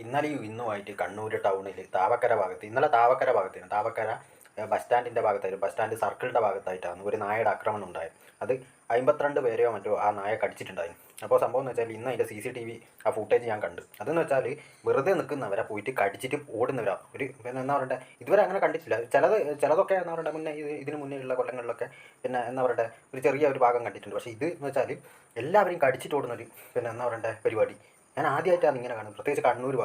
ഇന്നലെയും ഇന്നുമായിട്ട് കണ്ണൂർ ടൗണിൽ താവക്കര ഭാഗത്ത് ഇന്നലെ താവക്കര ഭാഗത്തായിരുന്നു താവക്കര ബസ് സ്റ്റാൻഡിൻ്റെ ഭാഗത്തായിരുന്നു ബസ് സ്റ്റാൻഡ് സർക്കിളിൻ്റെ ഭാഗത്തായിട്ടാണ് ഒരു നായയുടെ ആക്രമണം ഉണ്ടായത്. അത് 52 പേരെയോ മറ്റോ ആ നായ കടിച്ചിട്ടുണ്ടായിരുന്നു. അപ്പോൾ സംഭവം എന്ന് വെച്ചാൽ ഇന്ന് അതിൻ്റെ CCTV ആ ഫുട്ടേജ് ഞാൻ കണ്ടു. അതെന്ന് വെച്ചാൽ വെറുതെ നിൽക്കുന്നവരെ പോയിട്ട് കടിച്ചിട്ട് ഓടുന്നവരാണ്. ഒരു പിന്നെ എന്താ പറയണ്ടേ, ഇതുവരെ അങ്ങനെ കണ്ടിട്ടില്ല. ചിലതൊക്കെ എന്താ പറയണ്ടേ മുന്നേ ഇതിന് മുന്നേ ഉള്ള കൊല്ലങ്ങളിലൊക്കെ പിന്നെ എന്താ പറയണ്ടേ ഒരു ചെറിയ ഒരു ഭാഗം കണ്ടിട്ടുണ്ട്. പക്ഷേ ഇത് എന്ന് വെച്ചാൽ എല്ലാവരെയും കടിച്ചിട്ട് ഓടുന്നൊരു പിന്നെ എന്താ പറയണ്ടേ പരിപാടി ഞാൻ ആദ്യമായിട്ടാണ് ഇങ്ങനെ കാണുന്നത്. പ്രത്യേകിച്ച് കണ്ണൂർ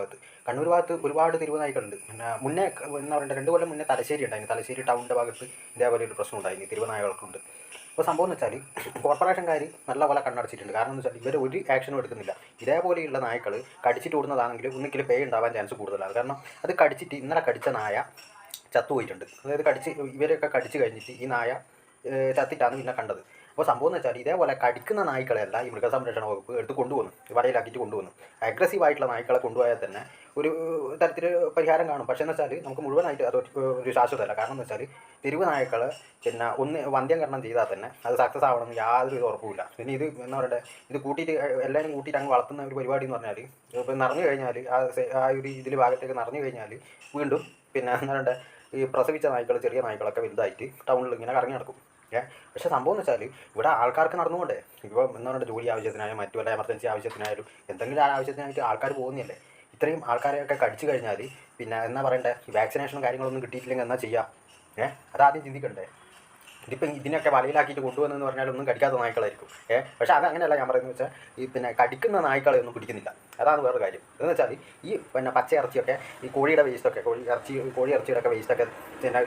ഭാഗത്ത് ഒരുപാട് തെരുവ് നായ്ക്കളുണ്ട്. പിന്നെ മുന്നേ എന്താ പറയുക 2 കൊല്ലം മുന്നേ തലശ്ശേരി ഉണ്ടായിരുന്നു. തലശ്ശേരി ടൗണിൻ്റെ ഭാഗത്ത് ഇതേപോലെ ഒരു പ്രശ്നം ഉണ്ടായിരുന്നു, തെരുവ് നായകൾക്കുണ്ട്. അപ്പോൾ സംഭവം എന്ന് വെച്ചാൽ കോർപ്പറേഷൻകാർ നല്ലപോലെ കണ്ണടച്ചിട്ടുണ്ട്. കാരണം എന്ന് വെച്ചാൽ ഇവർ ഒരു ആക്ഷനും എടുക്കുന്നില്ല. ഇതേപോലെയുള്ള നായ്ക്കൾ കടിച്ചിട്ട് ഓടുന്നതാണെങ്കിൽ ഒന്നിക്കലും പേ ഉണ്ടാവാൻ ചാൻസ് കൂടുതലാണ്. കാരണം അത് കടിച്ചിട്ട് ഇന്നലെ കടിച്ച നായ ചത്തുപോയിട്ടുണ്ട്. അതായത് ഇവരെയൊക്കെ കടിച്ച് കഴിഞ്ഞിട്ട് ഈ നായ ചത്തിട്ടാണ് പിന്നെ കണ്ടത്. അപ്പോൾ സംഭവം എന്ന് വെച്ചാൽ ഇതേപോലെ കടിക്കുന്ന നായ്ക്കളെയല്ല ഈ മൃഗസംരക്ഷണ വകുപ്പ് എടുത്ത് കൊണ്ടുവന്നു, വലയിലാക്കിയിട്ട് കൊണ്ടുവന്നു. അഗ്രസീവായിട്ടുള്ള നായ്ക്കളെ കൊണ്ടുപോയാൽ തന്നെ ഒരു തരത്തിൽ പരിഹാരം കാണും. പക്ഷേ എന്ന് വെച്ചാൽ നമുക്ക് മുഴുവനായിട്ട് അത് ഒരു ശാശ്വതമല്ല. കാരണം എന്ന് വെച്ചാൽ തെരുവ് നായ്ക്കൾ പിന്നെ ഒന്ന് വന്ധ്യംകരണം ചെയ്താൽ തന്നെ അത് സക്സസ് ആവണമെന്ന് യാതൊരു ഉറപ്പുമില്ല. പിന്നെ ഇത് എന്താ പറയുക, ഇത് കൂട്ടിയിട്ട് എല്ലാവരും കൂട്ടിയിട്ട് അങ്ങ് വളർത്തുന്ന ഒരു പരിപാടി എന്ന് പറഞ്ഞാൽ ഇപ്പോൾ നിറഞ്ഞു കഴിഞ്ഞാൽ ആ ഒരു ഇതിൽ ഭാഗത്തേക്ക് നിറഞ്ഞു കഴിഞ്ഞാൽ വീണ്ടും പിന്നെ എന്താ പറയുക ഈ പ്രസവിച്ച നായ്ക്കൾ ചെറിയ നായ്ക്കളൊക്കെ വലുതായിട്ട് ടൗണിൽ ഇങ്ങനെ കറങ്ങി നടക്കും. പക്ഷേ സംഭവം എന്ന് വെച്ചാൽ ഇവിടെ ആൾക്കാർക്ക് നടന്നുകൊണ്ടേ ഇപ്പോൾ എന്താ പറയുക ജോലി ആവശ്യത്തിനായാലും മറ്റു വല്ല എമർജൻസി ആവശ്യത്തിനായാലും എന്തെങ്കിലും ആവശ്യത്തിനായിട്ട് ആൾക്കാർ പോകുന്നില്ലേ. ഇത്രയും ആൾക്കാരെയൊക്കെ കടിച്ചു കഴിഞ്ഞാൽ പിന്നെ എന്താ പറയണ്ടേ, വാക്സിനേഷനും കാര്യങ്ങളൊന്നും കിട്ടിയിട്ടില്ലെങ്കിൽ എന്നാ ചെയ്യുക? അതാദ്യം ചിന്തിക്കണ്ടേ. ഇതിപ്പോൾ ഇതിനൊക്കെ വലയിലാക്കിയിട്ട് കൊണ്ടുവന്നെന്ന് പറഞ്ഞാൽ ഒന്നും കടിക്കാത്ത നായ്ക്കളായിരിക്കും. പക്ഷേ അത് അങ്ങനെയല്ല ഞാൻ പറയുന്നത് വെച്ചാൽ ഈ പിന്നെ കടിക്കുന്ന നായ്ക്കളെ ഒന്നും പിടിക്കുന്നില്ല. അതാണ് വേറെ കാര്യം. എന്ന് വെച്ചാൽ ഈ പിന്നെ പച്ച ഇറച്ചിയൊക്കെ ഈ കോഴിയുടെ വേസ്റ്റൊക്കെ കോഴി ഇറച്ചിയുടെ വേസ്റ്റൊക്കെ പിന്നെ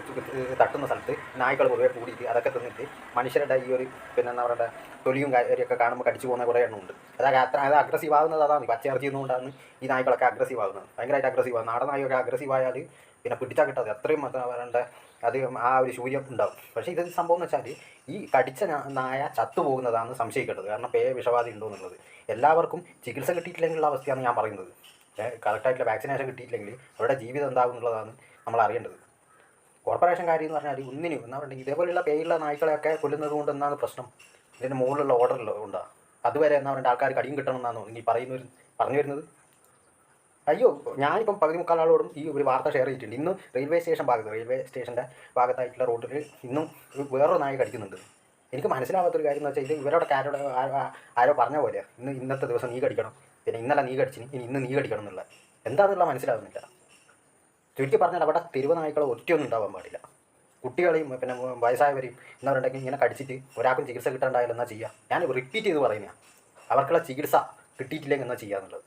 തട്ടുന്ന സ്ഥലത്ത് നായ്ക്കൾ പൊതുവെ കൂടിയിട്ട് അതൊക്കെ തിന്നിട്ട് മനുഷ്യരുടെ ഈ ഒരു പിന്നെ എന്താ പറയുക തൊലിയും കാര്യമൊക്കെ കാണുമ്പോൾ കടിച്ചു പോകുന്ന കുറേ എണ്ണം ഉണ്ട്. അത് അഗ്രസീവ് ആകുന്നത് അതാണ്. പച്ച ഇറച്ചി എന്നുകൊണ്ടാണ് ഈ നായ്ക്കളൊക്കെ അഗ്രസീവ് ആകുന്നത്, ഭയങ്കരമായിട്ട് അഗ്രസീവ് ആകുന്നത്. നാടൻ നായൊക്കെ അഗ്രസീവ് ആയാൽ പിന്നെ പിടിച്ചാൽ കിട്ടാതെ അത്രയും പറയണ്ട അത് ആ ഒരു ശൂര്യം ഉണ്ടാവും. പക്ഷേ ഇത് സംഭവം എന്ന് വെച്ചാൽ ഈ കടിച്ച നായ ചത്തുപോകുന്നതാണ് സംശയിക്കേണ്ടത്. കാരണം വിഷബാധ ഉണ്ടോ എന്നുള്ളത് എല്ലാവർക്കും ചികിത്സ കിട്ടിയിട്ടില്ലെങ്കിലുള്ള അവസ്ഥയാണ് ഞാൻ പറയുന്നത്. കറക്റ്റായിട്ടുള്ള വാക്സിനേഷൻ കിട്ടിയില്ലെങ്കിൽ അവരുടെ ജീവിതം എന്താകും എന്നുള്ളതാണ് നമ്മൾ അറിയേണ്ടത്. കോർപ്പറേഷൻ കാര്യം എന്ന് പറഞ്ഞാൽ ഒന്നിനും എന്താ പറയുക ഇതേപോലെയുള്ള പേയുള്ള നായ്ക്കളെയൊക്കെ കൊല്ലുന്നത് കൊണ്ട് എന്നാണ് പ്രശ്നം. ഇതിൻ്റെ മുകളിലുള്ള ഓർഡറിൽ ഉണ്ടാ അതുവരെ എന്താ പറയുക ആൾക്കാർ കടിയും കിട്ടണമെന്നാണോ ഇനി പറഞ്ഞു വരുന്നത്? അയ്യോ, ഞാനിപ്പം 13 ആളോടും ഈ ഒരു വാർത്ത ഷെയർ ചെയ്തിട്ടുണ്ട്. ഇന്ന് റെയിൽവേ സ്റ്റേഷൻ്റെ ഭാഗത്തായിട്ടുള്ള റോഡിൽ ഇന്നും വേറൊരു നായ കടിക്കുന്നുണ്ട്. എനിക്ക് മനസ്സിലാവാത്തൊരു കാര്യം എന്ന് വെച്ചാൽ ഇത് ഇവരോടൊക്കെ ആരോ പറഞ്ഞ പോലെ ഇന്നത്തെ ദിവസം നീ കടിക്കണം, പിന്നെ ഇന്നലെ നീ കടിച്ചിന് ഇനി ഇന്ന് നീ കടിക്കണം എന്നുള്ള എന്താണെന്നുള്ള മനസ്സിലാവുന്നില്ല. ചുരുക്കി പറഞ്ഞാൽ അവിടെ തെരുവ് നായ്ക്കളെ ഒറ്റയൊന്നും ഉണ്ടാവാൻ പാടില്ല. കുട്ടികളെയും പിന്നെ വയസ്സായവരെയും എന്താ പറയുക ഇങ്ങനെ കടിച്ചിട്ട് ഒരാൾക്കും ചികിത്സ കിട്ടാണ്ടായാലും എന്നാ ചെയ്യുക? ഞാൻ റിപ്പീറ്റ് ചെയ്ത് പറയുന്നതാണ്, അവർക്കുള്ള ചികിത്സ കിട്ടിയിട്ടില്ലെങ്കിൽ എന്നാ ചെയ്യുക എന്നുള്ളത്.